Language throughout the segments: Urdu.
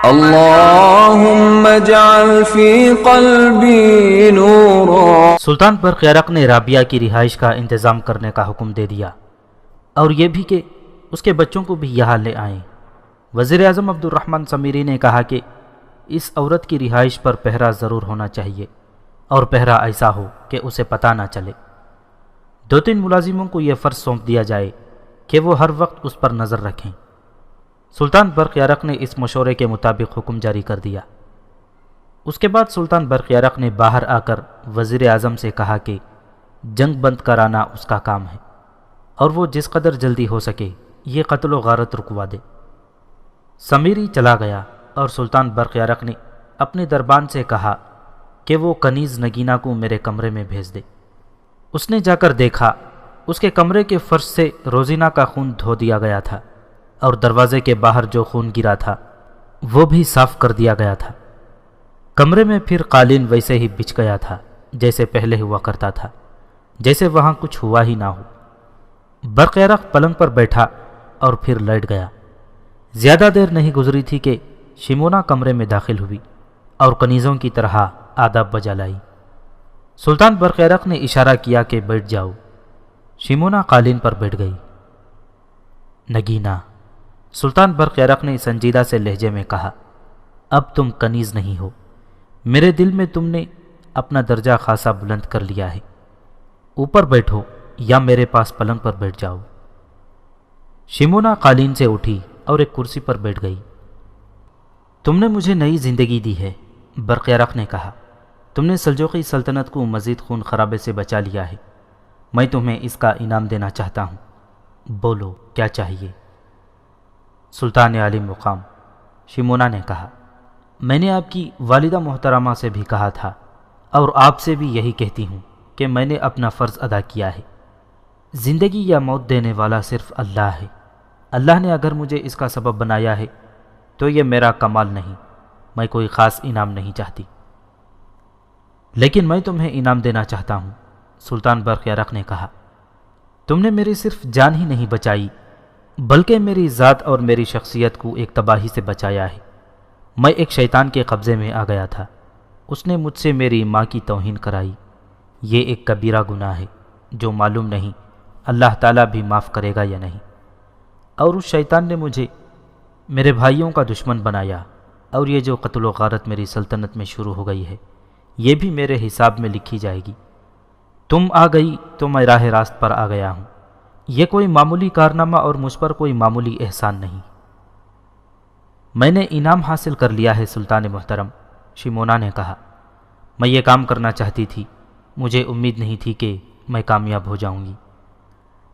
اللهم اجعل في قلبي نورا۔ سلطان برق یارق نے رابعہ کی رہائش کا انتظام کرنے کا حکم دے دیا، اور یہ بھی کہ اس کے بچوں کو بھی یہاں لے آئیں۔ وزیر اعظم عبد الرحمن سمیری نے کہا کہ اس عورت کی رہائش پر پہرا ضرور ہونا چاہیے، اور پہرا ایسا ہو کہ اسے پتہ نہ چلے۔ 2-3 ملازموں کو یہ فرض سونپ دیا جائے کہ وہ ہر وقت اس پر نظر رکھیں۔ سلطان برق یارق نے اس مشورے کے مطابق حکم جاری کر دیا۔ اس کے بعد سلطان برق یارق نے باہر آ کر وزیر اعظم سے کہا کہ جنگ بند کرانا اس کا کام ہے، اور وہ جس قدر جلدی ہو سکے یہ قتل و غارت رکوا دے۔ سمیری چلا گیا اور سلطان برق یارق نے اپنے دربان سے کہا کہ وہ کنیز نگینہ کو میرے کمرے میں بھیج دے۔ اس نے جا کر دیکھا، اس کے کمرے کے فرش سے روزینہ کا خون دھو دیا گیا تھا، اور دروازے کے باہر جو خون گرا تھا وہ بھی صاف کر دیا گیا تھا۔ کمرے میں پھر قالین ویسے ہی بچھ گیا تھا جیسے پہلے ہوا کرتا تھا، جیسے وہاں کچھ ہوا ہی نہ ہو۔ برق یارق پلنگ پر بیٹھا اور پھر لیٹ گیا۔ زیادہ دیر نہیں گزری تھی کہ شمونا کمرے میں داخل ہوئی اور کنیزوں کی طرح آداب بجا لائی۔ سلطان برق یارق نے اشارہ کیا کہ بیٹھ جاؤ۔ شمونا قالین پر بیٹھ گئی۔ نگینہ، سلطان برق یارق نے سنجیدہ سے لہجے میں کہا، اب تم کنیز نہیں ہو، میرے دل میں تم نے اپنا درجہ خاصا بلند کر لیا ہے۔ اوپر بیٹھو یا میرے پاس پلنگ پر بیٹھ جاؤ۔ شمونا قالین سے اٹھی اور ایک کرسی پر بیٹھ گئی۔ تم نے مجھے نئی زندگی دی ہے، برق یارق نے کہا۔ تم نے سلجوقی سلطنت کو مزید خون خرابے سے بچا لیا ہے، میں تمہیں اس کا انعام دینا چاہتا ہوں۔ بولو کیا چاہیے؟ سلطان عالی مقام، شمونا نے کہا، میں نے آپ کی والدہ محترمہ سے بھی کہا تھا، اور آپ سے بھی یہی کہتی ہوں کہ میں نے اپنا فرض ادا کیا ہے۔ زندگی یا موت دینے والا صرف اللہ ہے۔ اللہ نے اگر مجھے اس کا سبب بنایا ہے تو یہ میرا کمال نہیں، میں کوئی خاص انعام نہیں چاہتی، لیکن میں تمہیں انعام دینا چاہتا ہوں۔ سلطان برق یارق نے کہا، تم نے میری صرف جان ہی نہیں بچائی بلکہ میری ذات اور میری شخصیت کو ایک تباہی سے بچایا ہے۔ میں ایک شیطان کے قبضے میں آ گیا تھا، اس نے مجھ سے میری ماں کی توہین کرائی۔ یہ ایک کبیرہ گناہ ہے جو معلوم نہیں اللہ تعالیٰ بھی معاف کرے گا یا نہیں۔ اور اس شیطان نے مجھے میرے بھائیوں کا دشمن بنایا، اور یہ جو قتل و غارت میری سلطنت میں شروع ہو گئی ہے یہ بھی میرے حساب میں لکھی جائے گی۔ تم آ گئی تو میں راہ راست پر آ گیا ہوں۔ یہ کوئی معمولی کارنامہ اور مجھ پر کوئی معمولی احسان نہیں۔ میں نے انعام حاصل کر لیا ہے سلطان محترم، شمونا نے کہا۔ میں یہ کام کرنا چاہتی تھی، مجھے امید نہیں تھی کہ میں کامیاب ہو جاؤں گی،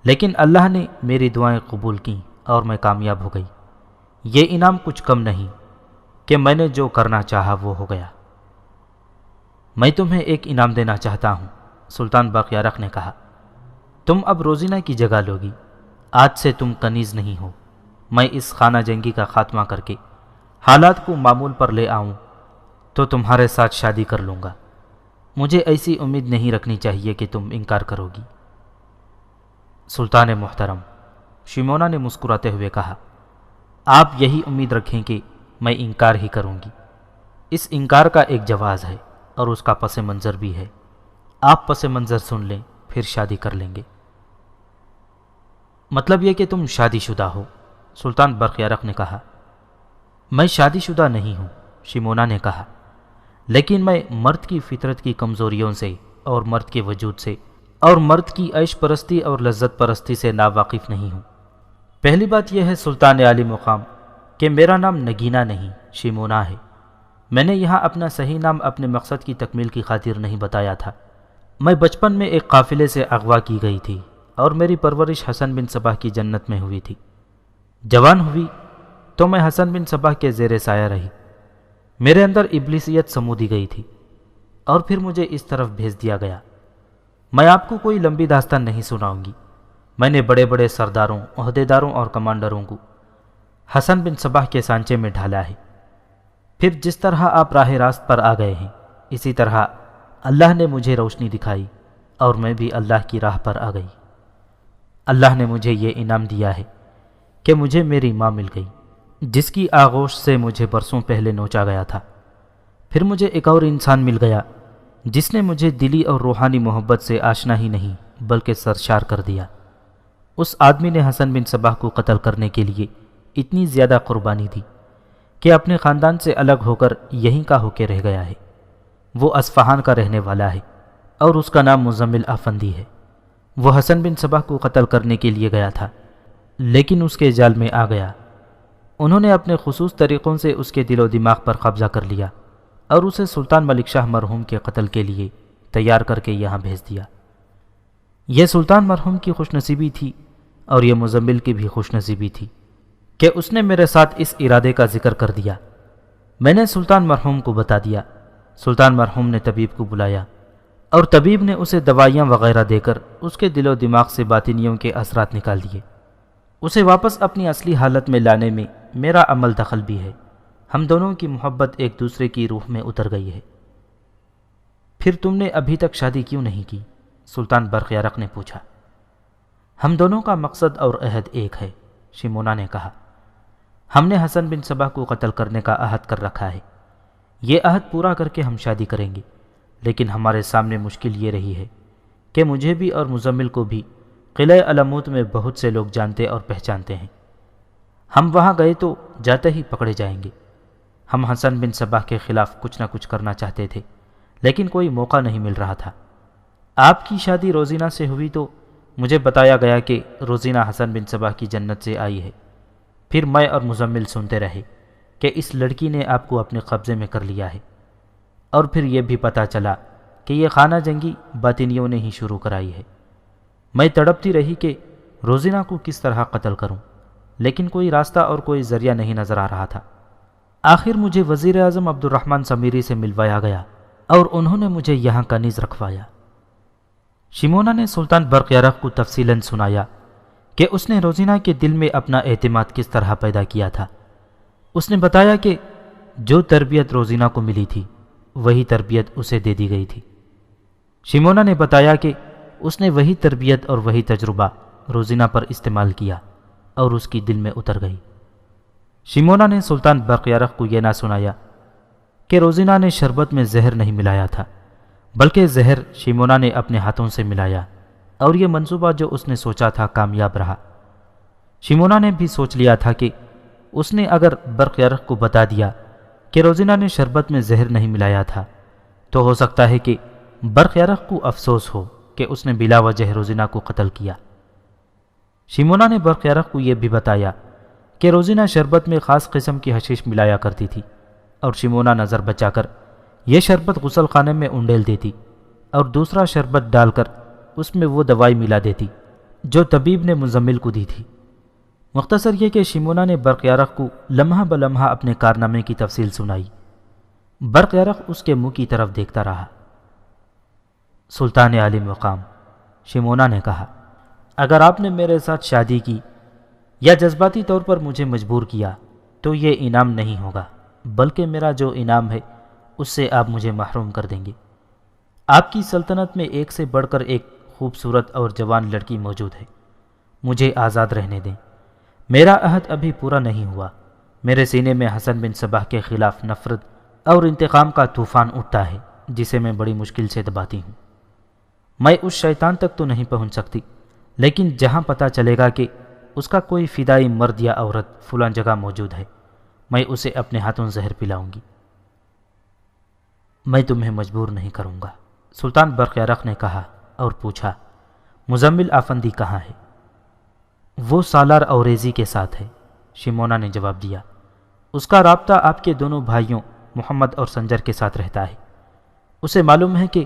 لیکن اللہ نے میری دعائیں قبول کیں اور میں کامیاب ہو گئی۔ یہ انعام کچھ کم نہیں کہ میں نے جو کرنا چاہا وہ ہو گیا۔ میں تمہیں ایک انعام دینا چاہتا ہوں، سلطان برق یارق نے کہا۔ تم اب روزینہ کی جگہ لوگی، آج سے تم کنیز نہیں ہو۔ میں اس خانہ جنگی کا خاتمہ کر کے حالات کو معمول پر لے آؤں تو تمہارے ساتھ شادی کر لوں گا۔ مجھے ایسی امید نہیں رکھنی چاہیے کہ تم انکار کرو گی۔ سلطان محترم، شمونا نے مسکراتے ہوئے کہا، آپ یہی امید رکھیں کہ میں انکار ہی کروں گی۔ اس انکار کا ایک جواز ہے اور اس کا پس منظر بھی ہے۔ آپ پس منظر سن لیں پھر شادی کر لیں گے۔ مطلب یہ کہ تم شادی شدہ ہو؟ سلطان برق یارق نے کہا۔ میں شادی شدہ نہیں ہوں، شمونا نے کہا، لیکن میں مرد کی فطرت کی کمزوریوں سے اور مرد کے وجود سے اور مرد کی عیش پرستی اور لذت پرستی سے ناواقف نہیں ہوں۔ پہلی بات یہ ہے سلطان عالی مقام کہ میرا نام نگینہ نہیں شمونا ہے۔ میں نے یہاں اپنا صحیح نام اپنے مقصد کی تکمیل کی خاطر نہیں بتایا تھا۔ میں بچپن میں ایک قافلے سے اغوا کی گئی تھی اور میری پرورش حسن بن صباح کی جنت میں ہوئی تھی۔ جوان ہوئی تو میں حسن بن صباح کے زیر سایہ رہی۔ میرے اندر ابلیسیت سمودی گئی تھی اور پھر مجھے اس طرف بھیج دیا گیا۔ میں آپ کو کوئی لمبی داستان نہیں سناؤں گی۔ میں نے بڑے بڑے سرداروں، عہدیداروں اور کمانڈروں کو حسن بن صباح کے سانچے میں ڈھالا ہے۔ پھر جس طرح آپ راہ راست پر آ گئے ہیں اسی طرح اللہ نے مجھے روشنی دکھائی اور میں بھی اللہ کی راہ پر آ گئی۔ اللہ نے مجھے یہ انعام دیا ہے کہ مجھے میری ماں مل گئی جس کی آغوش سے مجھے برسوں پہلے نوچا گیا تھا۔ پھر مجھے ایک اور انسان مل گیا جس نے مجھے دلی اور روحانی محبت سے آشنا ہی نہیں بلکہ سرشار کر دیا۔ اس آدمی نے حسن بن صباح کو قتل کرنے کے لیے اتنی زیادہ قربانی دی کہ اپنے خاندان سے الگ ہو کر یہیں کا ہو کے رہ گیا ہے۔ وہ اصفہان کا رہنے والا ہے اور اس کا نام مزمل آفندی ہے۔ وہ حسن بن صباح کو قتل کرنے کے لیے گیا تھا لیکن اس کے جال میں آ گیا۔ انہوں نے اپنے خصوص طریقوں سے اس کے دل و دماغ پر قبضہ کر لیا اور اسے سلطان ملک شاہ مرحوم کے قتل کے لیے تیار کر کے یہاں بھیج دیا۔ یہ سلطان مرحوم کی خوش نصیبی تھی اور یہ مزمل کی بھی خوش نصیبی تھی کہ اس نے میرے ساتھ اس ارادے کا ذکر کر دیا۔ میں نے سلطان مرحوم کو بتا دیا۔ سلطان مرحوم نے طبیب کو بلایا اور طبیب نے اسے دوائیاں وغیرہ دے کر اس کے دل و دماغ سے باطنیوں کے اثرات نکال دیے۔ اسے واپس اپنی اصلی حالت میں لانے میں میرا عمل دخل بھی ہے۔ ہم دونوں کی محبت ایک دوسرے کی روح میں اتر گئی ہے۔ پھر تم نے ابھی تک شادی کیوں نہیں کی؟ سلطان برق یارق نے پوچھا۔ ہم دونوں کا مقصد اور عہد ایک ہے، شمونا نے کہا۔ ہم نے حسن بن صباح کو قتل کرنے کا عہد کر رکھا ہے۔ یہ عہد پورا کر کے ہم شادی کریں گے، لیکن ہمارے سامنے مشکل یہ رہی ہے کہ مجھے بھی اور مزمل کو بھی قلعہ علموت میں بہت سے لوگ جانتے اور پہچانتے ہیں۔ ہم وہاں گئے تو جاتے ہی پکڑے جائیں گے۔ ہم حسن بن صباح کے خلاف کچھ نہ کچھ کرنا چاہتے تھے لیکن کوئی موقع نہیں مل رہا تھا۔ آپ کی شادی روزینہ سے ہوئی تو مجھے بتایا گیا کہ روزینہ حسن بن صباح کی جنت سے آئی ہے۔ پھر میں اور مزمل سنتے رہے کہ اس لڑکی نے آپ کو اپنے قبضے میں کر لیا ہے، اور پھر یہ بھی پتہ چلا کہ یہ خانہ جنگی باطنیوں نے ہی شروع کرائی ہے۔ میں تڑپتی رہی کہ روزینہ کو کس طرح قتل کروں، لیکن کوئی راستہ اور کوئی ذریعہ نہیں نظر آ رہا تھا۔ آخر مجھے وزیر اعظم عبد الرحمن سمیری سے ملوایا گیا اور انہوں نے مجھے یہاں کنیز رکھوایا۔ شمونا نے سلطان برق یارق کو تفصیلاً سنایا کہ اس نے روزینہ کے دل میں اپنا اعتماد کس طرح پیدا کیا تھا۔ اس نے بتایا کہ جو تربیت روزینہ کو ملی تھی وہی تربیت اسے دے دی گئی تھی۔ شمونا نے بتایا کہ اس نے وہی تربیت اور وہی تجربہ روزینہ پر استعمال کیا اور اس کی دل میں اتر گئی۔ شمونا نے سلطان برق یارق کو یہ نہ سنایا کہ روزینہ نے شربت میں زہر نہیں ملایا تھا، بلکہ زہر شمونا نے اپنے ہاتھوں سے ملایا اور یہ منصوبہ جو اس نے سوچا تھا کامیاب رہا۔ شمونا نے بھی سوچ لیا تھا کہ اس نے اگر برق یارق کو بتا دیا کہ روزینہ نے شربت میں زہر نہیں ملایا تھا تو ہو سکتا ہے کہ برق یارق کو افسوس ہو کہ اس نے بلا وجہ روزینہ کو قتل کیا۔ شمونا نے برق یارق کو یہ بھی بتایا کہ روزینہ شربت میں خاص قسم کی حشیش ملایا کرتی تھی اور شمونا نظر بچا کر یہ شربت غسل خانے میں انڈیل دیتی اور دوسرا شربت ڈال کر اس میں وہ دوائی ملا دیتی جو طبیب نے مزمل کو دی تھی۔ مختصر یہ کہ شمونا نے برق یارق کو لمحہ بلمحہ اپنے کارنامے کی تفصیل سنائی۔ برق یارق اس کے منہ کی طرف دیکھتا رہا۔ سلطان عالی مقام، شمونا نے کہا، اگر آپ نے میرے ساتھ شادی کی یا جذباتی طور پر مجھے مجبور کیا تو یہ انعام نہیں ہوگا، بلکہ میرا جو انعام ہے اس سے آپ مجھے محروم کر دیں گے۔ آپ کی سلطنت میں ایک سے بڑھ کر ایک خوبصورت اور جوان لڑکی موجود ہے۔ مجھے آزاد رہنے دیں۔ میرا عہد ابھی پورا نہیں ہوا۔ میرے سینے میں حسن بن صباح کے خلاف نفرت اور انتقام کا طوفان اٹھتا ہے جسے میں بڑی مشکل سے دباتی ہوں۔ میں اس شیطان تک تو نہیں پہنچ سکتی، لیکن جہاں پتہ چلے گا کہ اس کا کوئی فدائی مرد یا عورت فلاں جگہ موجود ہے، میں اسے اپنے ہاتھوں زہر پلاؤں گی۔ میں تمہیں مجبور نہیں کروں گا، سلطان برق یارق نے کہا اور پوچھا، مزمل آفندی کہاں ہے؟ وہ سالار اوریزی کے ساتھ ہے، شمونا نے جواب دیا۔ اس کا رابطہ آپ کے دونوں بھائیوں محمد اور سنجر کے ساتھ رہتا ہے۔ اسے معلوم ہے کہ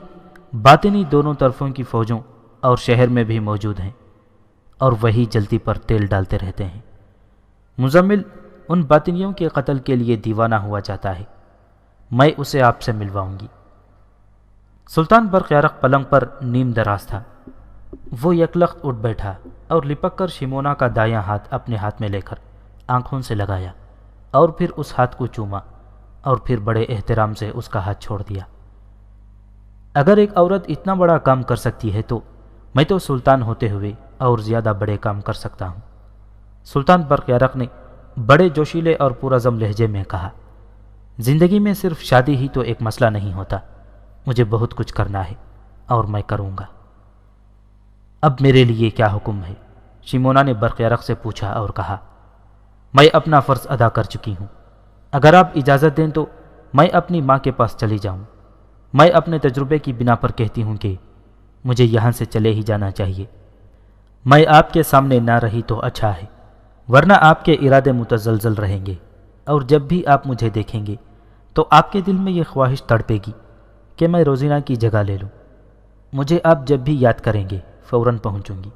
باطنی دونوں طرفوں کی فوجوں اور شہر میں بھی موجود ہیں اور وہی جلتی پر تیل ڈالتے رہتے ہیں۔ مزمل ان باطنیوں کے قتل کے لیے دیوانہ ہوا جاتا ہے۔ میں اسے آپ سے ملواؤں گی۔ سلطان برق یارق پلنگ پر نیم دراز تھا۔ وہ یکلخت اٹھ بیٹھا اور لپک کر شمونا کا دایاں ہاتھ اپنے ہاتھ میں لے کر آنکھوں سے لگایا اور پھر اس ہاتھ کو چوما اور پھر بڑے احترام سے اس کا ہاتھ چھوڑ دیا۔ اگر ایک عورت اتنا بڑا کام کر سکتی ہے تو میں تو سلطان ہوتے ہوئے اور زیادہ بڑے کام کر سکتا ہوں۔ سلطان برق یارق نے بڑے جوشیلے اور پرعزم لہجے میں کہا، زندگی میں صرف شادی ہی تو ایک مسئلہ نہیں ہوتا، مجھے بہت کچھ کرنا ہے اور میں کروں گا۔ اب میرے لیے کیا حکم ہے؟ شیمونا نے برق یرق سے پوچھا اور کہا، میں اپنا فرض ادا کر چکی ہوں، اگر آپ اجازت دیں تو میں اپنی ماں کے پاس چلی جاؤں۔ میں اپنے تجربے کی بنا پر کہتی ہوں کہ مجھے یہاں سے چلے ہی جانا چاہیے۔ میں آپ کے سامنے نہ رہی تو اچھا ہے، ورنہ آپ کے ارادے متزلزل رہیں گے، اور جب بھی آپ مجھے دیکھیں گے تو آپ کے دل میں یہ خواہش تڑپے گی کہ میں روزینہ کی جگہ لے لوں۔ مجھے آپ جب بھی یاد کریں گے فوراً پہنچوں گی۔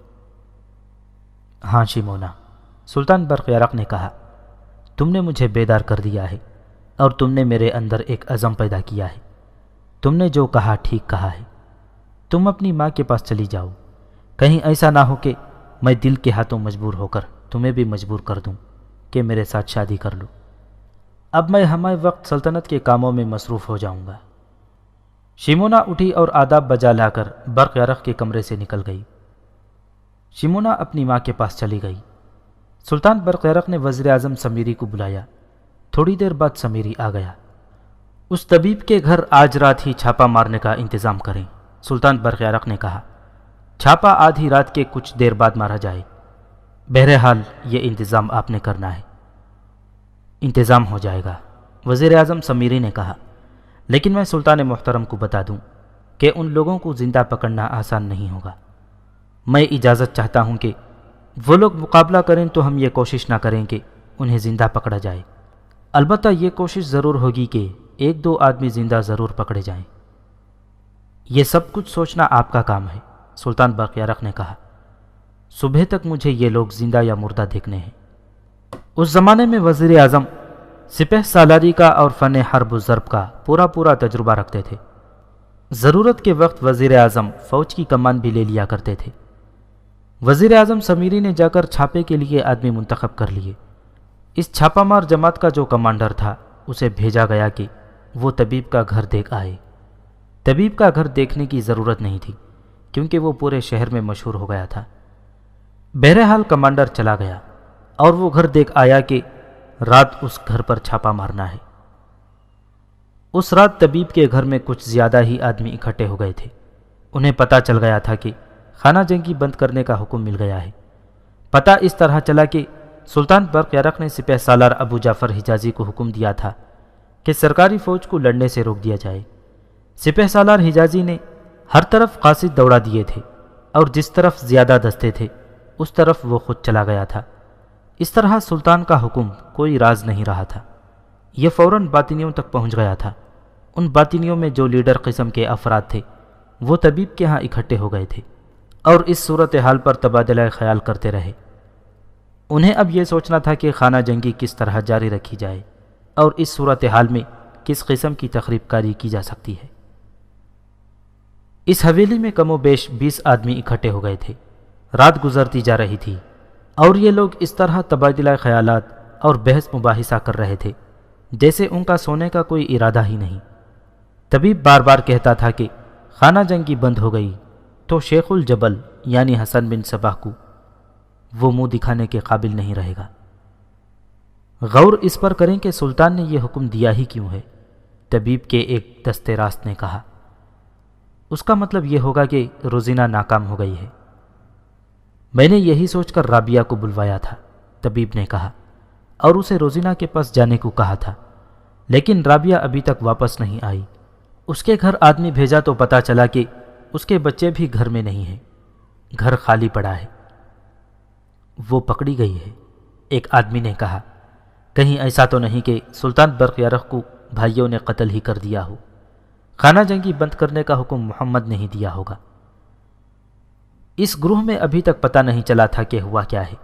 ہاں شیمونا، سلطان برق یرق نے کہا، تم نے مجھے بیدار کر دیا ہے اور تم نے میرے اندر ایک عزم پیدا کیا ہے۔ تم نے جو کہا ٹھیک کہا ہے، تم اپنی ماں کے پاس چلی جاؤ، کہیں ایسا نہ ہو کہ میں دل کے ہاتھوں مجبور ہو کر تمہیں بھی مجبور کر دوں کہ میرے ساتھ شادی کر لو۔ اب میں ہمہ وقت سلطنت کے کاموں میں مصروف ہو جاؤں گا۔ شیمونا اٹھی اور آداب بجا لا کر برق یرق کے کمرے سے نکل گئی۔ شیمونا اپنی ماں کے پاس چلی گئی۔ سلطان برق یرق نے وزیر اعظم سمیری کو بلایا۔ تھوڑی دیر بعد سمیری آ گیا۔ اس طبیب کے گھر آج رات ہی چھاپا مارنے کا انتظام کریں، سلطان برق یرق نے کہا۔ چھاپا آدھی رات کے کچھ دیر بعد مارا جائے، بہرحال یہ انتظام آپ نے کرنا ہے۔ انتظام ہو جائے گا، وزیر اعظم سمیری نے کہا، لیکن میں سلطان محترم کو بتا دوں کہ ان لوگوں کو زندہ پکڑنا آسان نہیں ہوگا۔ میں اجازت چاہتا ہوں کہ وہ لوگ مقابلہ کریں تو ہم یہ کوشش نہ کریں کہ انہیں زندہ پکڑا جائے، البتہ یہ کوشش ضرور ہوگی کہ ایک دو آدمی زندہ ضرور پکڑے جائیں۔ یہ سب کچھ سوچنا آپ کا کام ہے، سلطان برق یرق نے کہا۔ صبح تک مجھے یہ لوگ زندہ یا مردہ دیکھنے ہیں۔ اس زمانے میں وزیر اعظم سپہ سالاری کا اور فن حرب و ضرب کا پورا تجربہ رکھتے تھے۔ ضرورت کے وقت وزیر اعظم فوج کی کمان بھی لے لیا کرتے تھے۔ وزیر اعظم سمیری نے جا کر چھاپے کے لیے آدمی منتخب کر لیے۔ اس چھاپا مار جماعت کا جو کمانڈر تھا اسے بھیجا گیا کہ وہ طبیب کا گھر دیکھ آئے۔ طبیب کا گھر دیکھنے کی ضرورت نہیں تھی کیونکہ وہ پورے شہر میں مشہور ہو گیا تھا۔ بہرحال کمانڈر چلا گیا اور وہ گھر دیکھ آیا کہ رات اس گھر پر چھاپا مارنا ہے۔ اس رات طبیب کے گھر میں کچھ زیادہ ہی آدمی اکٹھے ہو گئے تھے۔ انہیں پتہ چل گیا تھا کہ خانہ جنگی بند کرنے کا حکم مل گیا ہے۔ پتہ اس طرح چلا کہ سلطان برق یرق نے سپہ سالار ابو جعفر حجازی کو حکم دیا تھا کہ سرکاری فوج کو لڑنے سے روک دیا جائے۔ سپہ سالار حجازی نے ہر طرف قاصد دوڑا دیے تھے اور جس طرف زیادہ دستے تھے اس طرف وہ خود چلا گیا تھا۔ اس طرح سلطان کا حکم کوئی راز نہیں رہا تھا، یہ فوراً باطنیوں تک پہنچ گیا تھا۔ ان باطنیوں میں جو لیڈر قسم کے افراد تھے وہ طبیب کے ہاں اکٹھے ہو گئے تھے اور اس صورتحال پر تبادلہ خیال کرتے رہے۔ انہیں اب یہ سوچنا تھا کہ خانہ جنگی کس طرح جاری رکھی جائے اور اس صورتحال میں کس قسم کی تخریب کاری کی جا سکتی ہے۔ اس حویلی میں کم و بیش 20 آدمی اکٹھے ہو گئے تھے۔ رات گزرتی جا رہی تھی اور یہ لوگ اس طرح تبادلہ خیالات اور بحث مباحثہ کر رہے تھے جیسے ان کا سونے کا کوئی ارادہ ہی نہیں۔ طبیب بار بار کہتا تھا کہ خانہ جنگی بند ہو گئی تو شیخ الجبل یعنی حسن بن صباح کو وہ منہ دکھانے کے قابل نہیں رہے گا۔ غور اس پر کریں کہ سلطان نے یہ حکم دیا ہی کیوں ہے، طبیب کے ایک دستے راست نے کہا۔ اس کا مطلب یہ ہوگا کہ روزینہ ناکام ہو گئی ہے۔ میں نے یہی سوچ کر رابعہ کو بلوایا تھا، طبیب نے کہا، اور اسے روزینہ کے پاس جانے کو کہا تھا، لیکن رابعہ ابھی تک واپس نہیں آئی۔ اس کے گھر آدمی بھیجا تو پتہ چلا کہ اس کے بچے بھی گھر میں نہیں ہیں، گھر خالی پڑا ہے۔ وہ پکڑی گئی ہے، ایک آدمی نے کہا۔ کہیں ایسا تو نہیں کہ سلطان برق یرق کو بھائیوں نے قتل ہی کر دیا ہو؟ خانہ جنگی بند کرنے کا حکم محمد نے ہی دیا ہوگا۔ اس گروہ میں ابھی تک پتہ نہیں چلا تھا کہ ہوا کیا ہے۔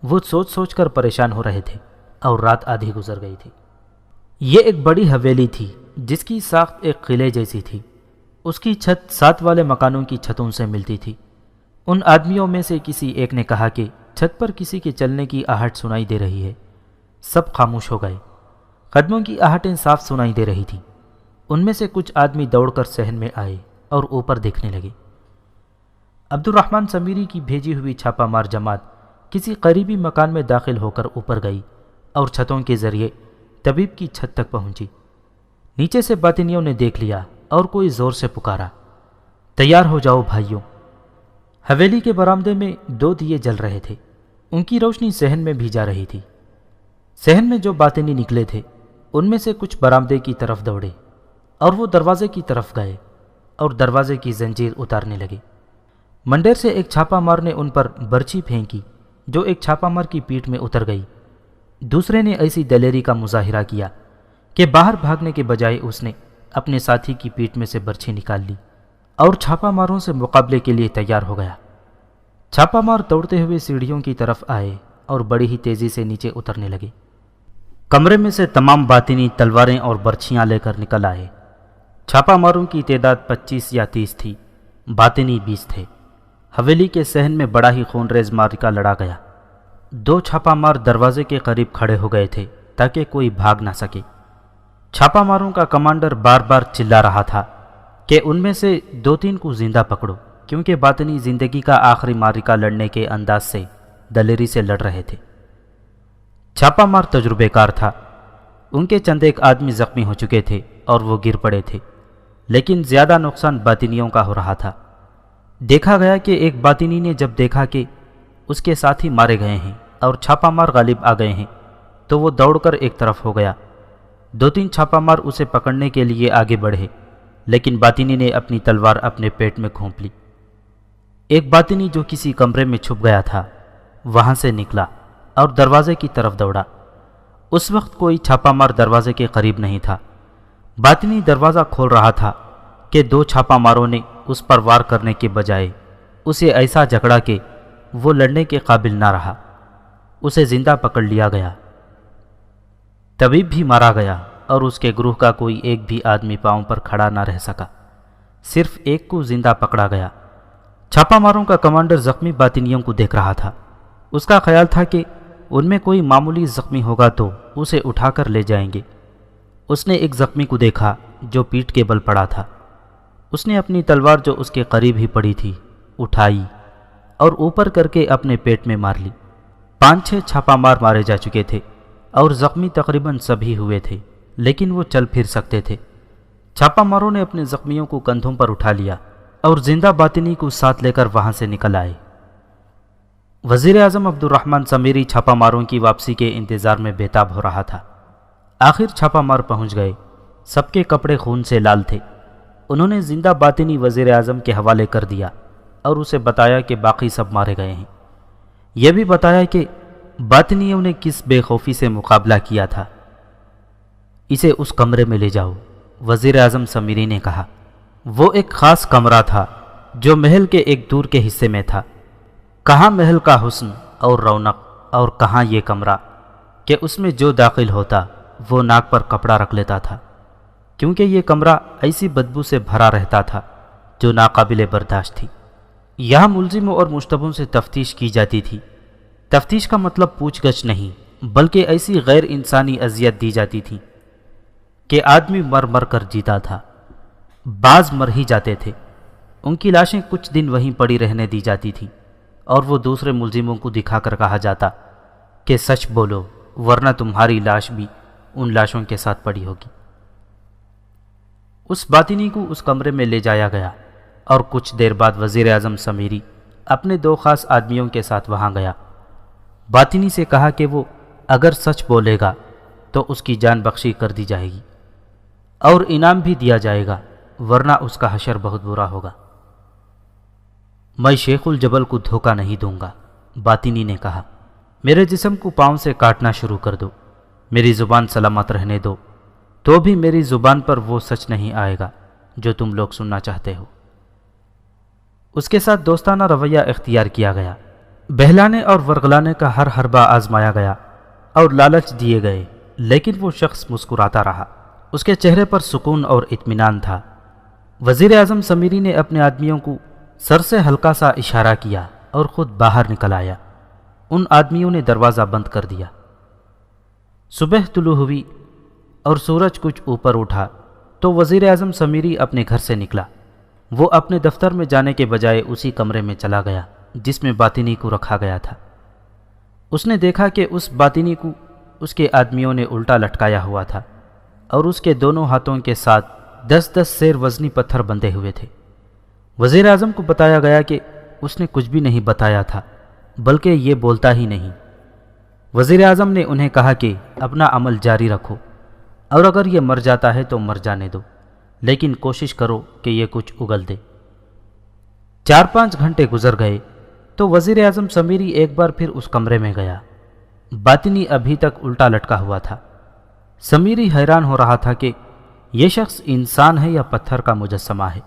وہ سوچ سوچ کر پریشان ہو رہے تھے اور رات آدھی گزر گئی تھی۔ یہ ایک بڑی حویلی تھی جس کی ساخت ایک قلعے جیسی تھی۔ اس کی چھت 7 والے مکانوں کی چھتوں سے ملتی تھی۔ ان آدمیوں میں سے کسی ایک نے کہا کہ چھت پر کسی کے چلنے کی آہٹ سنائی دے رہی ہے۔ سب خاموش ہو گئے۔ قدموں کی آہٹیں صاف سنائی دے رہی تھیں۔ ان میں سے کچھ آدمی دوڑ کر صحن میں آئے اور اوپر دیکھنے لگے۔ عبد الرحمن سمیری کی بھیجی ہوئی چھاپا مار جماعت کسی قریبی مکان میں داخل ہو کر اوپر گئی اور چھتوں کے ذریعے طبیب کی چھت تک پہنچی۔ نیچے سے باطنیوں نے دیکھ لیا اور کوئی زور سے پکارا، تیار ہو جاؤ بھائیوں۔ حویلی کے برآمدے میں 2 دیے جل رہے تھے، ان کی روشنی صحن میں بھی جا رہی تھی۔ صحن میں جو باطنی نکلے تھے ان میں سے کچھ برآمدے کی طرف دوڑے اور وہ دروازے کی طرف گئے اور دروازے کی زنجیر اتارنے لگے۔ منڈیر سے ایک چھاپا مار نے ان پر برچھی پھینکی جو ایک چھاپا مار کی پیٹھ میں اتر گئی۔ دوسرے نے ایسی دلیری کا مظاہرہ کیا کہ باہر بھاگنے کے بجائے اس نے اپنے ساتھی کی پیٹھ میں سے برچھی نکال لی اور چھاپا ماروں سے مقابلے کے لیے تیار ہو گیا۔ چھاپا مار دوڑتے ہوئے سیڑھیوں کی طرف آئے اور بڑی ہی تیزی سے نیچے اترنے لگے۔ کمرے میں سے تمام باطنی تلواریں اور برچھیاں لے کر نکل آئے۔ چھاپا ماروں کی تعداد 25 یا 30 تھی، باطنی 20 تھے۔ حویلی کے صحن میں بڑا ہی خون ریز معرکہ لڑا گیا۔ 2 چھاپا مار دروازے کے قریب کھڑے ہو گئے تھے تاکہ کوئی بھاگ نہ سکے۔ چھاپا ماروں کا کمانڈر بار بار چلا رہا تھا کہ ان میں سے 2-3 کو زندہ پکڑو، کیونکہ باطنی زندگی کا آخری معرکہ لڑنے کے انداز سے دلیری سے لڑ رہے تھے۔ چھاپا مار تجربے کار تھا، ان کے چند ایک آدمی زخمی ہو چکے تھے اور وہ گر پڑے تھے، لیکن زیادہ نقصان باطنیوں کا ہو رہا تھا۔ دیکھا گیا کہ ایک باطنی نے جب دیکھا کہ اس کے ساتھی مارے گئے ہیں اور چھاپا مار غالب آ گئے ہیں تو وہ دوڑ کر ایک طرف ہو گیا۔ 2-3 چھاپا مار اسے پکڑنے کے لیے آگے بڑھے، لیکن باطنی نے اپنی تلوار اپنے پیٹ میں گھونپ لی۔ ایک باطنی جو کسی کمرے میں چھپ گیا تھا وہاں سے نکلا اور دروازے کی طرف دوڑا۔ اس وقت کوئی چھاپا مار دروازے کے قریب نہیں تھا۔ باطنی دروازہ کھول رہا تھا کہ 2 چھاپا ماروں نے اس پر وار کرنے کے بجائے اسے ایسا جکڑا کہ وہ لڑنے کے قابل نہ رہا۔ اسے زندہ پکڑ لیا گیا۔ طبیب بھی مارا گیا اور اس کے گروہ کا کوئی ایک بھی آدمی پاؤں پر کھڑا نہ رہ سکا، صرف ایک کو زندہ پکڑا گیا۔ چھاپا ماروں کا کمانڈر زخمی باطنیوں کو دیکھ رہا تھا۔ اس کا خیال تھا کہ ان میں کوئی معمولی زخمی ہوگا تو اسے اٹھا کر لے جائیں گے۔ اس نے ایک زخمی کو دیکھا جو پیٹھ کے بل پڑا تھا۔ اس نے اپنی تلوار جو اس کے قریب ہی پڑی تھی اٹھائی اور اوپر کر کے اپنے پیٹ میں مار لی۔ 5-6 چھاپا مار مارے جا چکے تھے اور زخمی تقریباً سبھی ہوئے تھے، لیکن وہ چل پھر سکتے تھے۔ چھاپا ماروں نے اپنے زخمیوں کو کندھوں پر اٹھا لیا اور زندہ باطنی کو ساتھ لے کر وہاں سے نکل آئے۔ وزیر اعظم عبد الرحمن سمیری چھاپا ماروں کی واپسی کے انتظار میں بےتاب ہو رہا تھا۔ آخر چھاپا مار پہنچ گئے۔ سب کے کپڑے خون سے لال تھے۔ انہوں نے زندہ باطنی وزیر اعظم کے حوالے کر دیا اور اسے بتایا کہ باقی سب مارے گئے ہیں۔ یہ بھی بتایا کہ باطنیوں نے کس بے خوفی سے مقابلہ کیا تھا۔ اسے اس کمرے میں لے جاؤ، وزیر اعظم سمیری نے کہا۔ وہ ایک خاص کمرہ تھا جو محل کے ایک دور کے حصے میں تھا۔ کہاں محل کا حسن اور رونق اور کہاں یہ کمرہ کہ اس میں جو داخل ہوتا وہ ناک پر کپڑا رکھ لیتا تھا، کیونکہ یہ کمرہ ایسی بدبو سے بھرا رہتا تھا جو ناقابل برداشت تھی۔ یہاں ملزموں اور مشتبہوں سے تفتیش کی جاتی تھی۔ تفتیش کا مطلب پوچھ گچھ نہیں، بلکہ ایسی غیر انسانی اذیت دی جاتی تھی کہ آدمی مر مر کر جیتا تھا۔ بعض مر ہی جاتے تھے۔ ان کی لاشیں کچھ دن وہیں پڑی رہنے دی جاتی تھیں اور وہ دوسرے ملزموں کو دکھا کر کہا جاتا کہ سچ بولو ورنہ تمہاری لاش بھی ان لاشوں کے ساتھ پڑی ہوگی۔ اس باطنی کو اس کمرے میں لے جایا گیا اور کچھ دیر بعد وزیر اعظم سمیری اپنے 2 خاص آدمیوں کے ساتھ وہاں گیا۔ باطنی سے کہا کہ وہ اگر سچ بولے گا تو اس کی جان بخشی کر دی جائے گی اور انعام بھی دیا جائے گا، ورنہ اس کا حشر بہت برا ہوگا۔ میں شیخ الجبل کو دھوکہ نہیں دوں گا، باطنی نے کہا۔ میرے جسم کو پاؤں سے کاٹنا شروع کر دو، میری زبان سلامت رہنے دو، تو بھی میری زبان پر وہ سچ نہیں آئے گا جو تم لوگ سننا چاہتے ہو۔ اس کے ساتھ دوستانہ رویہ اختیار کیا گیا۔ بہلانے اور ورغلانے کا ہر حربہ آزمایا گیا اور لالچ دیے گئے، لیکن وہ شخص مسکراتا رہا۔ اس کے چہرے پر سکون اور اطمینان تھا۔ وزیر اعظم سمیری نے اپنے آدمیوں کو سر سے ہلکا سا اشارہ کیا اور خود باہر نکل آیا۔ ان آدمیوں نے دروازہ بند کر دیا۔ صبح طلوع ہوئی اور سورج کچھ اوپر اٹھا تو وزیر اعظم سمیری اپنے گھر سے نکلا۔ وہ اپنے دفتر میں جانے کے بجائے اسی کمرے میں چلا گیا جس میں باطنی کو رکھا گیا تھا۔ اس نے دیکھا کہ اس باطنی کو اس کے آدمیوں نے الٹا لٹکایا ہوا تھا اور اس کے دونوں ہاتھوں کے ساتھ 10 سیر وزنی پتھر بندھے ہوئے تھے۔ وزیر اعظم کو بتایا گیا کہ اس نے کچھ بھی نہیں بتایا تھا، بلکہ یہ بولتا ہی نہیں۔ وزیر اعظم نے انہیں کہا کہ اپنا عمل جاری رکھو، اور اگر یہ مر جاتا ہے تو مر جانے دو، لیکن کوشش کرو کہ یہ کچھ اگل دے۔ 4-5 گھنٹے گزر گئے تو وزیر اعظم سمیری ایک بار پھر اس کمرے میں گیا۔ باطنی ابھی تک الٹا لٹکا ہوا تھا۔ سمیری حیران ہو رہا تھا کہ یہ شخص انسان ہے یا پتھر کا مجسمہ ہے۔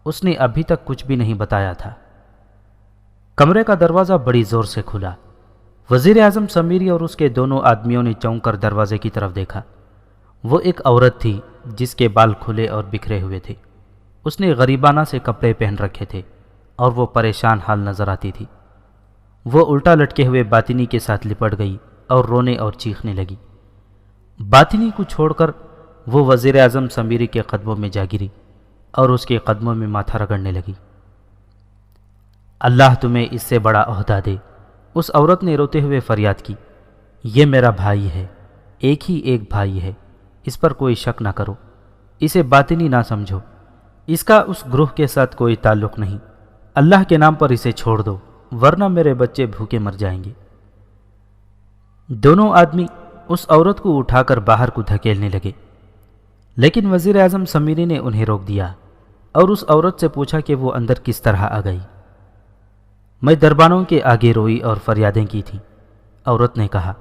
اس نے ابھی تک کچھ بھی نہیں بتایا تھا۔ کمرے کا دروازہ بڑی زور سے کھلا۔ وزیر اعظم سمیری اور اس کے دونوں آدمیوں نے چونک کر دروازے کی طرف دیکھا۔ وہ ایک عورت تھی جس کے بال کھلے اور بکھرے ہوئے تھے۔ اس نے غریبانہ سے کپڑے پہن رکھے تھے اور وہ پریشان حال نظر آتی تھی۔ وہ الٹا لٹکے ہوئے باطنی کے ساتھ لپٹ گئی اور رونے اور چیخنے لگی۔ باطنی کو چھوڑ کر وہ وزیر اعظم سمیری کے قدموں میں جا گری اور اس کے قدموں میں ماتھا رگڑنے لگی۔ اللہ تمہیں اس سے بڑا عہدہ دے، اس عورت نے روتے ہوئے فریاد کی۔ یہ میرا بھائی ہے، ایک ہی ایک بھائی ہے، اس پر کوئی شک نہ کرو، اسے باطنی نہ سمجھو، اس کا اس گروہ کے ساتھ کوئی تعلق نہیں، اللہ کے نام پر اسے چھوڑ دو ورنہ میرے بچے بھوکے مر جائیں گے۔ دونوں آدمی اس عورت کو اٹھا کر باہر کو دھکیلنے لگے، لیکن وزیر اعظم سمیری نے انہیں روک دیا اور اس عورت سے پوچھا کہ وہ اندر کس طرح آ گئی۔ میں دربانوں کے آگے روئی اور فریادیں کی تھیں، عورت نے کہا۔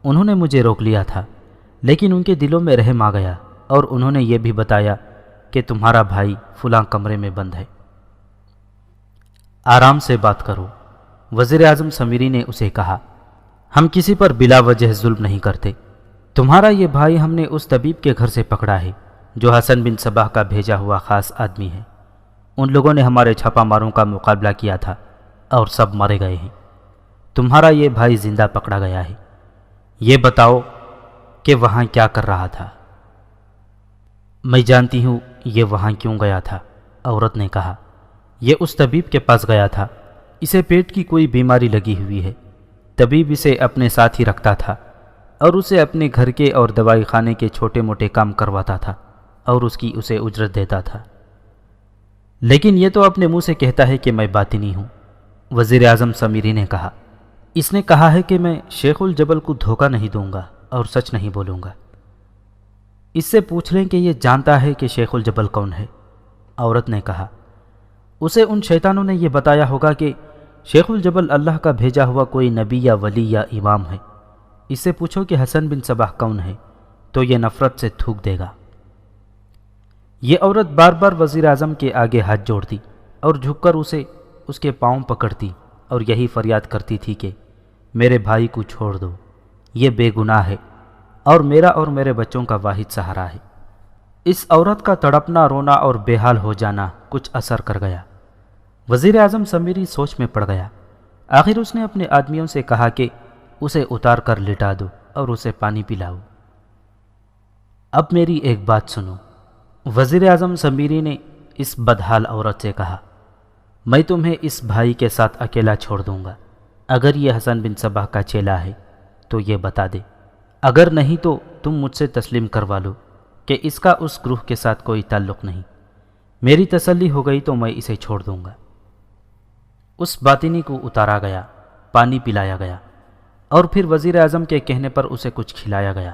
انہوں نے مجھے روک لیا تھا، لیکن ان کے دلوں میں رحم آ گیا اور انہوں نے یہ بھی بتایا کہ تمہارا بھائی فلاں کمرے میں بند ہے۔ آرام سے بات کرو، وزیر اعظم سمیری نے اسے کہا۔ ہم کسی پر بلا وجہ ظلم نہیں کرتے۔ تمہارا یہ بھائی ہم نے اس طبیب کے گھر سے پکڑا ہے جو حسن بن صباح کا بھیجا ہوا خاص آدمی ہے۔ ان لوگوں نے ہمارے چھاپا ماروں کا مقابلہ کیا تھا اور سب مارے گئے ہیں۔ تمہارا یہ بھائی زندہ پکڑا گیا ہے۔ یہ بتاؤ کہ وہاں کیا کر رہا تھا؟ میں جانتی ہوں یہ وہاں کیوں گیا تھا، عورت نے کہا۔ یہ اس طبیب کے پاس گیا تھا، اسے پیٹ کی کوئی بیماری لگی ہوئی ہے۔ طبیب اسے اپنے ساتھ ہی رکھتا تھا اور اسے اپنے گھر کے اور دوائی خانے کے چھوٹے موٹے کام کرواتا تھا اور اس کی اسے اجرت دیتا تھا۔ لیکن یہ تو اپنے منہ سے کہتا ہے کہ میں باطنی ہوں، وزیر اعظم سمیری نے کہا۔ اس نے کہا ہے کہ میں شیخ الجبل کو دھوکہ نہیں دوں گا اور سچ نہیں بولوں گا۔ اس سے پوچھ لیں کہ یہ جانتا ہے کہ شیخ الجبل کون ہے، عورت نے کہا۔ اسے ان شیطانوں نے یہ بتایا ہوگا کہ شیخ الجبل اللہ کا بھیجا ہوا کوئی نبی یا ولی یا امام ہے۔ اس سے پوچھو کہ حسن بن صباح کون ہے تو یہ نفرت سے تھوک دے گا۔ یہ عورت بار بار وزیر اعظم کے آگے ہاتھ جوڑتی اور جھک کر اسے اس کے پاؤں پکڑتی اور یہی فریاد کرتی تھی کہ میرے بھائی کو چھوڑ دو، یہ بے گناہ ہے اور میرا اور میرے بچوں کا واحد سہارا ہے۔ اس عورت کا تڑپنا، رونا اور بے حال ہو جانا کچھ اثر کر گیا۔ وزیر اعظم سمیری سوچ میں پڑ گیا۔ آخر اس نے اپنے آدمیوں سے کہا کہ اسے اتار کر لٹا دو اور اسے پانی پلاؤ۔ اب میری ایک بات سنو، وزیر اعظم سمیری نے اس بدحال عورت سے کہا۔ میں تمہیں اس بھائی کے ساتھ اکیلا چھوڑ دوں گا۔ اگر یہ حسن بن صباح کا چیلا ہے تو یہ بتا دے، اگر نہیں تو تم مجھ سے تسلیم کروا لو کہ اس کا اس گروہ کے ساتھ کوئی تعلق نہیں۔ میری تسلی ہو گئی تو میں اسے چھوڑ دوں گا۔ اس باطنی کو اتارا گیا، پانی پلایا گیا اور پھر وزیر اعظم کے کہنے پر اسے کچھ کھلایا گیا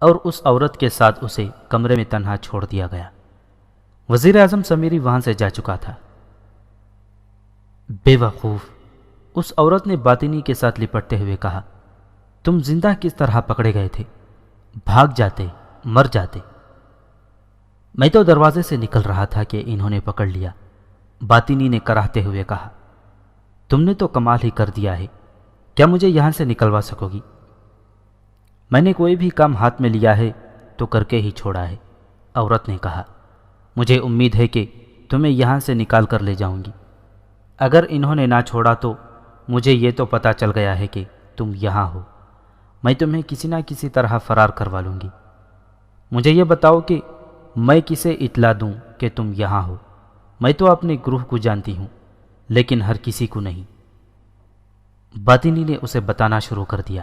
اور اس عورت کے ساتھ اسے کمرے میں تنہا چھوڑ دیا گیا۔ وزیر اعظم سمیری وہاں سے جا چکا تھا۔ بے وقوف، اس عورت نے باطنی کے ساتھ لپٹتے ہوئے کہا، تم زندہ کس طرح پکڑے گئے تھے؟ بھاگ جاتے، مر جاتے۔ میں تو دروازے سے نکل رہا تھا کہ انہوں نے پکڑ لیا، باطنی نے کراہتے ہوئے کہا۔ تم نے تو کمال ہی کر دیا ہے، کیا مجھے یہاں سے نکلوا سکو گی؟ میں نے کوئی بھی کام ہاتھ میں لیا ہے تو کر کے ہی چھوڑا ہے، عورت نے کہا۔ مجھے امید ہے کہ تمہیں یہاں سے نکال کر لے جاؤں گی۔ اگر انہوں نے نہ چھوڑا تو مجھے یہ تو پتہ چل گیا ہے کہ تم یہاں ہو، میں تمہیں کسی نہ کسی طرح فرار کروا لوں گی۔ مجھے یہ بتاؤ کہ میں کسے اطلاع دوں کہ تم یہاں ہو؟ میں تو اپنے گروہ کو جانتی ہوں لیکن ہر کسی کو نہیں۔ باطنی نے اسے بتانا شروع کر دیا۔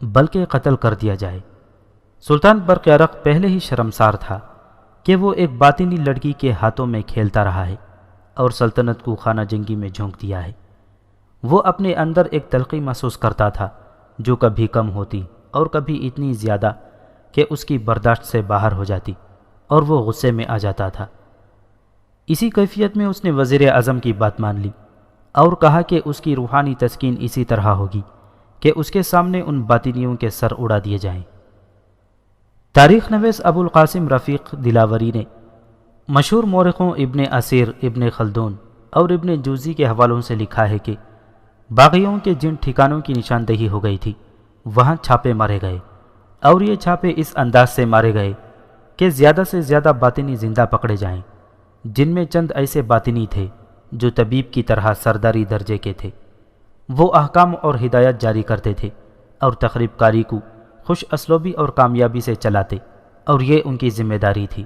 بلکہ قتل کر دیا جائے۔ سلطان برق یارق پہلے ہی شرمسار تھا کہ وہ ایک باطنی لڑکی کے ہاتھوں میں کھیلتا رہا ہے اور سلطنت کو خانہ جنگی میں جھونک دیا ہے۔ وہ اپنے اندر ایک تلخی محسوس کرتا تھا جو کبھی کم ہوتی اور کبھی اتنی زیادہ کہ اس کی برداشت سے باہر ہو جاتی اور وہ غصے میں آ جاتا تھا۔ اسی کیفیت میں اس نے وزیر اعظم کی بات مان لی اور کہا کہ اس کی روحانی تسکین اسی طرح ہوگی کہ اس کے سامنے ان باطنیوں کے سر اڑا دیے جائیں۔ تاریخ نویس ابو القاسم رفیق دلاوری نے مشہور مورخوں ابن اسیر، ابن خلدون اور ابن جوزی کے حوالوں سے لکھا ہے کہ باغیوں کے جن ٹھکانوں کی نشاندہی ہو گئی تھی وہاں چھاپے مارے گئے، اور یہ چھاپے اس انداز سے مارے گئے کہ زیادہ سے زیادہ باطنی زندہ پکڑے جائیں، جن میں چند ایسے باطنی تھے جو طبیب کی طرح سرداری درجے کے تھے۔ وہ احکام اور ہدایت جاری کرتے تھے اور تخریب کاری کو خوش اسلوبی اور کامیابی سے چلاتے، اور یہ ان کی ذمہ داری تھی۔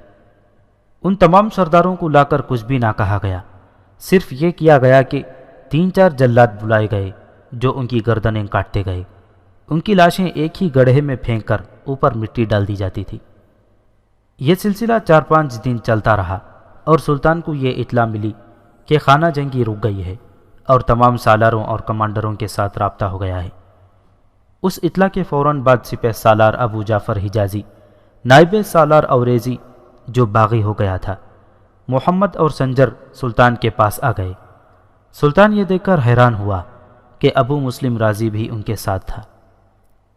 ان تمام سرداروں کو لا کر کچھ بھی نہ کہا گیا، صرف یہ کیا گیا کہ 3-4 جلاد بلائے گئے جو ان کی گردنیں کاٹتے گئے۔ ان کی لاشیں ایک ہی گڑھے میں پھینک کر اوپر مٹی ڈال دی جاتی تھی۔ یہ سلسلہ 4-5 دن چلتا رہا اور سلطان کو یہ اطلاع ملی کہ خانہ جنگی رک گئی ہے اور تمام سالاروں اور کمانڈروں کے ساتھ رابطہ ہو گیا ہے۔ اس اطلاع کے فوراً بعد سپہ سالار ابو جعفر حجازی، نائب سالار اوریزی جو باغی ہو گیا تھا، محمد اور سنجر سلطان کے پاس آ گئے۔ سلطان یہ دیکھ کر حیران ہوا کہ ابو مسلم رازی بھی ان کے ساتھ تھا۔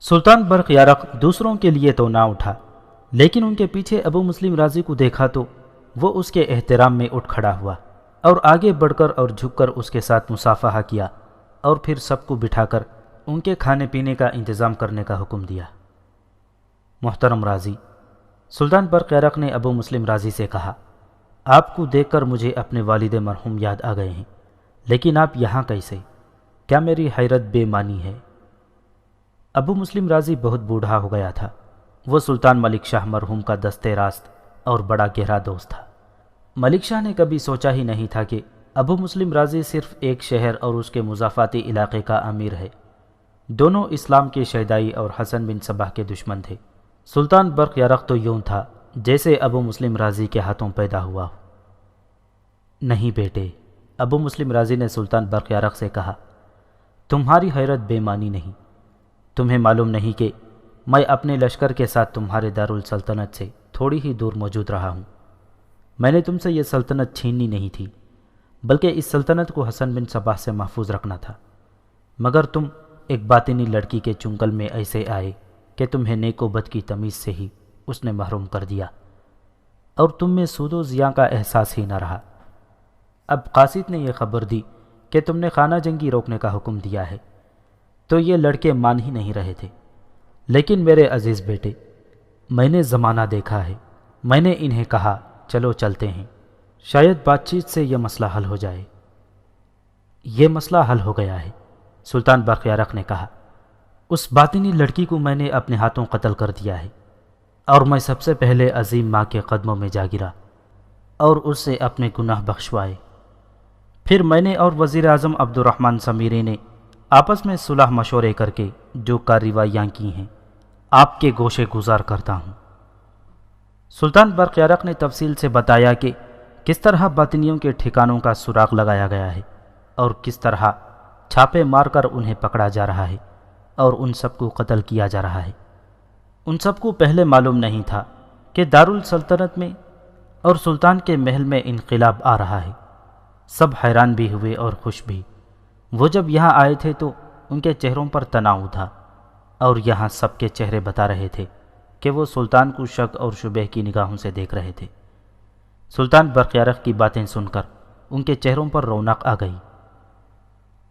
سلطان برق یارق دوسروں کے لیے تو نہ اٹھا، لیکن ان کے پیچھے ابو مسلم رازی کو دیکھا تو وہ اس کے احترام میں اٹھ کھڑا ہوا اور آگے بڑھ کر اور جھک کر اس کے ساتھ مصافحہ کیا، اور پھر سب کو بٹھا کر ان کے کھانے پینے کا انتظام کرنے کا حکم دیا۔ محترم راضی، سلطان برق یارق نے ابو مسلم رازی سے کہا، آپ کو دیکھ کر مجھے اپنے والد مرحوم یاد آ گئے ہیں، لیکن آپ یہاں کیسے؟ کیا میری حیرت بے معنی ہے؟ ابو مسلم رازی بہت بوڑھا ہو گیا تھا۔ وہ سلطان ملک شاہ مرحوم کا دست راست اور بڑا گہرا دوست تھا۔ ملک شاہ نے کبھی سوچا ہی نہیں تھا کہ ابو مسلم رازی صرف ایک شہر اور اس کے مضافاتی علاقے کا امیر ہے۔ دونوں اسلام کے شیدائی اور حسن بن صباح کے دشمن تھے۔ سلطان برق یارق تو یوں تھا جیسے ابو مسلم رازی کے ہاتھوں پیدا ہوا ہو۔ نہیں بیٹے، ابو مسلم رازی نے سلطان برق یارق سے کہا، تمہاری حیرت بے معنی نہیں۔ تمہیں معلوم نہیں کہ میں اپنے لشکر کے ساتھ تمہارے دارالسلطنت سے تھوڑی ہی دور موجود رہا ہوں۔ میں نے تم سے یہ سلطنت چھیننی نہیں تھی، بلکہ اس سلطنت کو حسن بن صباح سے محفوظ رکھنا تھا، مگر تم ایک باطنی لڑکی کے چنگل میں ایسے آئے کہ تمہیں نیک و بد کی تمیز سے ہی اس نے محروم کر دیا، اور تم میں سود و زیاں کا احساس ہی نہ رہا۔ اب قاصد نے یہ خبر دی کہ تم نے خانہ جنگی روکنے کا حکم دیا ہے، تو یہ لڑکے مان ہی نہیں رہے تھے۔ لیکن میرے عزیز بیٹے، میں نے زمانہ دیکھا ہے، میں نے انہیں کہا چلو چلتے ہیں، شاید بات چیت سے یہ مسئلہ حل ہو جائے۔ یہ مسئلہ حل ہو گیا ہے، سلطان برق یارق نے کہا۔ اس باطنی لڑکی کو میں نے اپنے ہاتھوں قتل کر دیا ہے، اور میں سب سے پہلے عظیم ماں کے قدموں میں جا گرا اور اس سے اپنے گناہ بخشوائے۔ پھر میں نے اور وزیر اعظم عبد الرحمن سمیری نے آپس میں صلح مشورے کر کے جو کارروائیاں کی ہیں آپ کے گوشے گزار کرتا ہوں۔ سلطان برق یارق نے تفصیل سے بتایا کہ کس طرح باطنیوں کے ٹھکانوں کا سراغ لگایا گیا ہے اور کس طرح چھاپے مار کر انہیں پکڑا جا رہا ہے اور ان سب کو قتل کیا جا رہا ہے۔ ان سب کو پہلے معلوم نہیں تھا کہ دارالسلطنت میں اور سلطان کے محل میں انقلاب آ رہا ہے۔ سب حیران بھی ہوئے اور خوش بھی۔ وہ جب یہاں آئے تھے تو ان کے چہروں پر تناؤ تھا، اور یہاں سب کے چہرے بتا رہے تھے کہ وہ سلطان کو شک اور شبہ کی نگاہوں سے دیکھ رہے تھے۔ سلطان برق یارق کی باتیں سن کر ان کے چہروں پر رونق آ گئی۔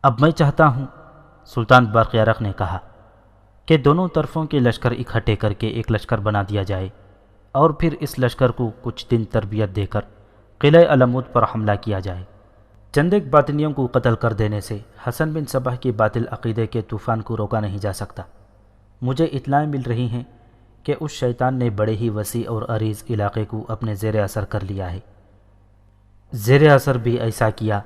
اب میں چاہتا ہوں، سلطان برق یارق نے کہا، کہ دونوں طرفوں کے لشکر اکٹھے کر کے ایک لشکر بنا دیا جائے، اور پھر اس لشکر کو کچھ دن تربیت دے کر قلعہ علمود پر حملہ کیا جائے۔ چند ایک باطنیوں کو قتل کر دینے سے حسن بن صباح کے باطل عقیدے کے طوفان کو روکا نہیں جا سکتا۔ مجھے اطلاعیں مل رہی ہیں کہ اس شیطان نے بڑے ہی وسیع اور عریض علاقے کو اپنے زیر اثر کر لیا ہے۔ زیر اثر بھی ایسا کیا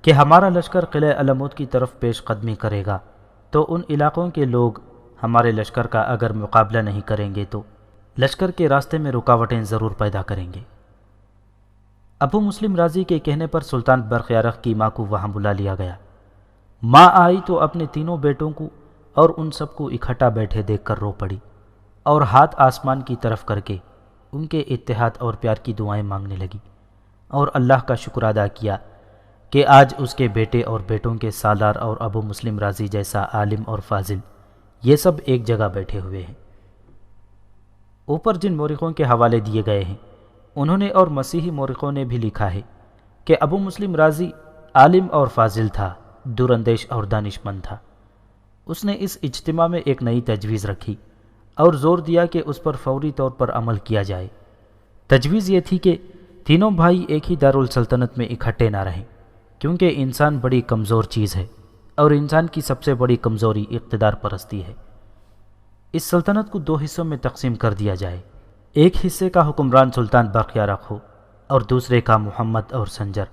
کہ ہمارا لشکر قلعہ علمود کی طرف پیش قدمی کرے گا تو ان علاقوں کے لوگ ہمارے لشکر کا اگر مقابلہ نہیں کریں گے تو لشکر کے راستے میں رکاوٹیں ضرور پیدا کریں گے۔ ابو مسلم رازی کے کہنے پر سلطان برقیارق کی ماں کو وہاں بلا لیا گیا۔ ماں آئی تو اپنے تینوں بیٹوں کو اور ان سب کو اکٹھا بیٹھے دیکھ کر رو پڑی اور ہاتھ آسمان کی طرف کر کے ان کے اتحاد اور پیار کی دعائیں مانگنے لگی اور اللہ کا شکر ادا کیا کہ آج اس کے بیٹے اور بیٹوں کے سالار اور ابو مسلم رازی جیسا عالم اور فاضل یہ سب ایک جگہ بیٹھے ہوئے ہیں۔ اوپر جن مورخوں کے حوالے دیے گئے ہیں انہوں نے اور مسیحی مورخوں نے بھی لکھا ہے کہ ابو مسلم رازی عالم اور فاضل تھا، دور اندیش اور دانش مند تھا۔ اس نے اس اجتماع میں ایک نئی تجویز رکھی اور زور دیا کہ اس پر فوری طور پر عمل کیا جائے۔ تجویز یہ تھی کہ تینوں بھائی ایک ہی دارالسلطنت میں اکٹھے نہ رہیں، کیونکہ انسان بڑی کمزور چیز ہے اور انسان کی سب سے بڑی کمزوری اقتدار پرستی ہے۔ اس سلطنت کو 2 حصوں میں تقسیم کر دیا جائے، ایک حصے کا حکمران سلطان برقیارق ہو اور دوسرے کا محمد اور سنجر،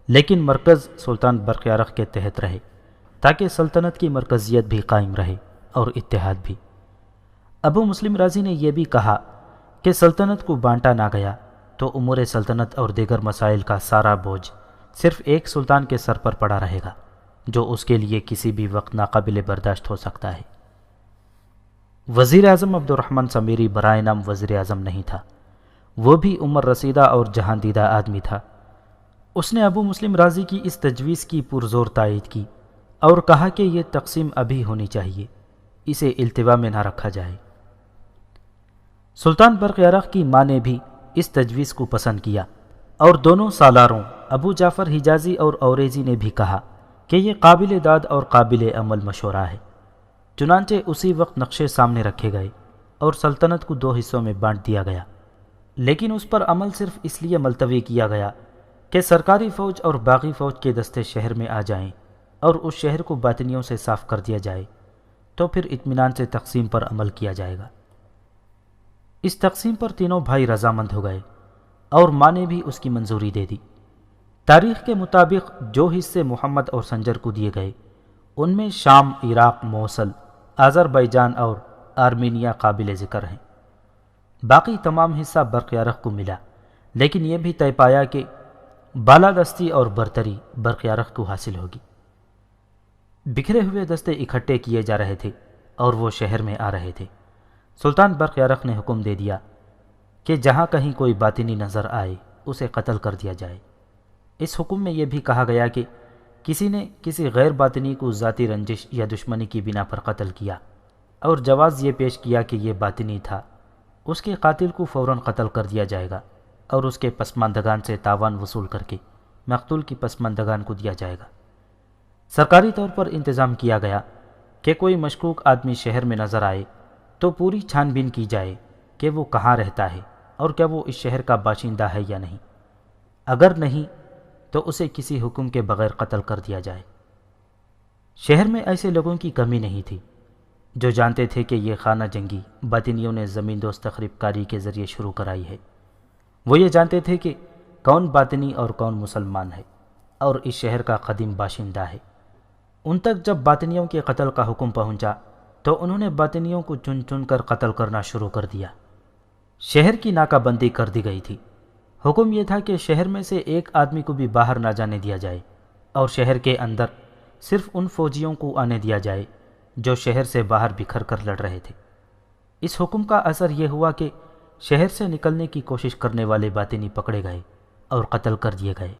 لیکن مرکز سلطان برقیارق کے تحت رہے تاکہ سلطنت کی مرکزیت بھی قائم رہے اور اتحاد بھی۔ ابو مسلم رازی نے یہ بھی کہا کہ سلطنت کو بانٹا نہ گیا تو امور سلطنت اور دیگر مسائل کا سارا بوجھ صرف ایک سلطان کے سر پر پڑا رہے گا، جو اس کے لیے کسی بھی وقت ناقابل برداشت ہو سکتا ہے۔ وزیر اعظم عبد الرحمن سمیری برائے نام وزیر اعظم نہیں تھا، وہ بھی عمر رسیدہ اور جہاں دیدہ آدمی تھا۔ اس نے ابو مسلم رازی کی اس تجویز کی پرزور تائید کی اور کہا کہ یہ تقسیم ابھی ہونی چاہیے، اسے التوا میں نہ رکھا جائے۔ سلطان برقیارق کی ماں نے بھی اس تجویز کو پسند کیا اور دونوں سالاروں ابو جعفر حجازی اور اوریزی نے بھی کہا کہ یہ قابل داد اور قابل عمل مشورہ ہے۔ چنانچہ اسی وقت نقشے سامنے رکھے گئے اور سلطنت کو 2 حصوں میں بانٹ دیا گیا، لیکن اس پر عمل صرف اس لیے ملتوی کیا گیا کہ سرکاری فوج اور باغی فوج کے دستے شہر میں آ جائیں اور اس شہر کو باطنیوں سے صاف کر دیا جائے، تو پھر اطمینان سے تقسیم پر عمل کیا جائے گا۔ اس تقسیم پر تینوں بھائی رضامند ہو گئے اور ماں نے بھی اس کی منظوری دے دی۔ تاریخ کے مطابق جو حصے محمد اور سنجر کو دیے گئے ان میں شام، عراق، موصل، آذربائیجان اور آرمینیا قابل ذکر ہیں۔ باقی تمام حصہ برقیارق کو ملا، لیکن یہ بھی طے پایا کہ بالادستی اور برتری برقیارق کو حاصل ہوگی۔ بکھرے ہوئے دستے اکٹھے کیے جا رہے تھے اور وہ شہر میں آ رہے تھے۔ سلطان برقیارق نے حکم دے دیا کہ جہاں کہیں کوئی باطنی نظر آئے اسے قتل کر دیا جائے۔ اس حکم میں یہ بھی کہا گیا کہ کسی نے کسی غیر باطنی کو ذاتی رنجش یا دشمنی کی بنا پر قتل کیا اور جواز یہ پیش کیا کہ یہ باطنی تھا، اس کے قاتل کو فوراً قتل کر دیا جائے گا اور اس کے پسماندگان سے تاوان وصول کر کے مقتول کی پسماندگان کو دیا جائے گا۔ سرکاری طور پر انتظام کیا گیا کہ کوئی مشکوک آدمی شہر میں نظر آئے تو پوری چھان بین کی جائے کہ وہ کہاں رہتا ہے اور کیا وہ اس شہر کا باشندہ ہے یا نہیں۔ اگر نہیں تو اسے کسی حکم کے بغیر قتل کر دیا جائے۔ شہر میں ایسے لوگوں کی کمی نہیں تھی جو جانتے تھے کہ یہ خانہ جنگی باطنیوں نے زمین دوست تخریب کاری کے ذریعے شروع کرائی ہے۔ وہ یہ جانتے تھے کہ کون باطنی اور کون مسلمان ہے اور اس شہر کا قدیم باشندہ ہے۔ ان تک جب باطنیوں کے قتل کا حکم پہنچا تو انہوں نے باطنیوں کو چن چن کر قتل کرنا شروع کر دیا۔ شہر کی ناکہ بندی کر دی گئی تھی۔ حکم یہ تھا کہ شہر میں سے ایک آدمی کو بھی باہر نہ جانے دیا جائے اور شہر کے اندر صرف ان فوجیوں کو آنے دیا جائے جو شہر سے باہر بکھر کر لڑ رہے تھے۔ اس حکم کا اثر یہ ہوا کہ شہر سے نکلنے کی کوشش کرنے والے باطنی پکڑے گئے اور قتل کر دیے گئے۔